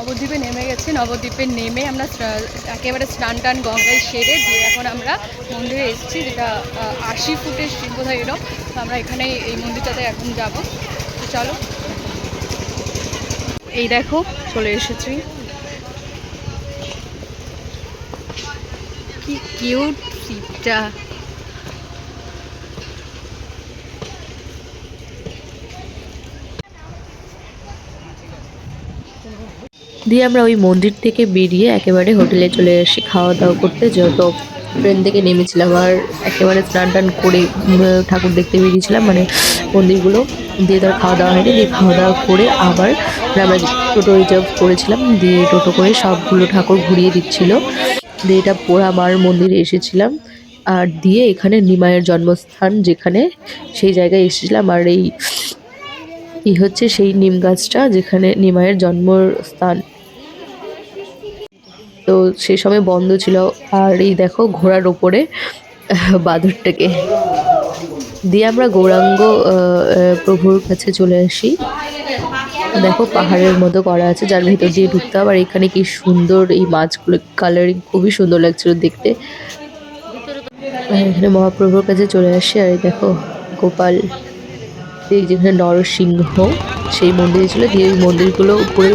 নবদ্বীপে নেমে গেছি। নবদ্বীপে নেমে আমরা একেবারে স্নান টান গঙ্গায় সেরে দিয়ে এখন আমরা মন্দিরে এসেছি, যেটা 80 ফুটের বোধহয় এরকম। তো আমরা এখানে এই মন্দিরটাতে এখন যাব। তো চলো, এই দেখো চলে এসেছি। কি কিউট সিটটা। দিয়ে আমরা ওই মন্দির থেকে বেরিয়ে একেবারে হোটেলে চলে আসি খাওয়া দাওয়া করতে, যেহেতু ট্রেন থেকে নেমেছিলাম আর একেবারে স্নান টান করে ঠাকুর দেখতে বেরিয়েছিলাম, মানে মন্দিরগুলো। দিয়ে তার খাওয়া দাওয়া হয়নি, দিয়ে খাওয়া দাওয়া করে আবার আমরা টোটো রিজার্ভ করেছিলাম, দিয়ে টোটো করে সবগুলো ঠাকুর ঘুরিয়ে দিচ্ছিল। দিয়ে এটা পোড়ামার মন্দিরে এসেছিলাম, আর দিয়ে এখানে নিমাইয়ের জন্মস্থান যেখানে, সেই জায়গায় এসেছিলাম। আর এই হচ্ছে সেই নিম গাছটা যেখানে নিমাইয়ের জন্মস্থান। তো সেই সময় বন্ধ ছিল। আর এই দেখো ঘোড়ার ওপরে বাদুরটাকে। দিয়ে আমরা গৌরাঙ্গ প্রভুর কাছে চলে আসি। দেখো পাহাড়ের মতো করা আছে, যার ভেতর দিয়ে ঢুকতে হবে। আর এখানে কি সুন্দর এই মাছগুলো কালারিং, খুবই সুন্দর লাগছিল দেখতে। এখানে মহাপ্রভুর কাছে চলে আসি। আর এই দেখো গোপাল, এই যেখানে নরসিংহ সেই মন্দিরে ছিল। দিয়ে ওই মন্দিরগুলো উপরে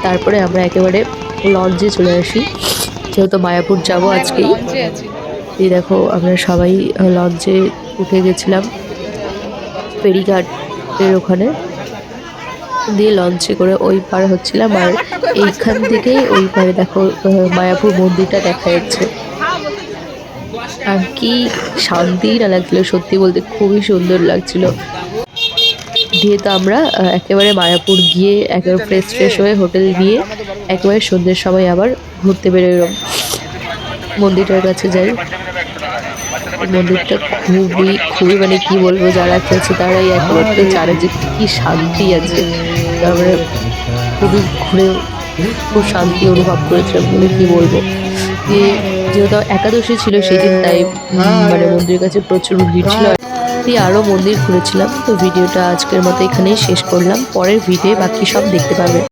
তারপরে আমরা একেবারে লঞ্চে চলে আসি, যেহেতু মায়াপুর যাবো আজকেই। এই দেখো আমরা সবাই লঞ্চে উঠে গেছিলাম ফেরিঘাটের ওখানে। দিয়ে লঞ্চে করে ওই পার হচ্ছিলাম, আর এইখান থেকেই ওই পারে দেখো মায়াপুর মন্দিরটা দেখা যাচ্ছে। আর কি শান্তি না লাগছিল, সত্যি বলতে খুবই সুন্দর লাগছিল। দিয়ে তো আমরা একেবারে মায়াপুর গিয়ে একেবারে ফ্রেশ হয়ে হোটেল গিয়ে একেবারে সন্ধ্যের সময় আবার ঘুরতে বেরোলাম। মন্দিরটার কাছে যাই। মন্দিরটা খুবই মানে কি বলবো, যারা খেয়েছে তারাই একমাত্র জানে যে কি শান্তি আছে। আমরা খুবই ঘুরে খুব শান্তি অনুভব করেছিলাম, বলে কি বলবো। যেহেতু একাদশী ছিল সেদিন, তাই মানে মন্দিরের কাছে প্রচুর ভিড় ছিল। দিয়ে আরও মন্দির ঘুরেছিলাম। তো ভিডিওটা আজকের মতো এখানেই শেষ করলাম। পরের ভিডিও বাকি সব দেখতে পাবে।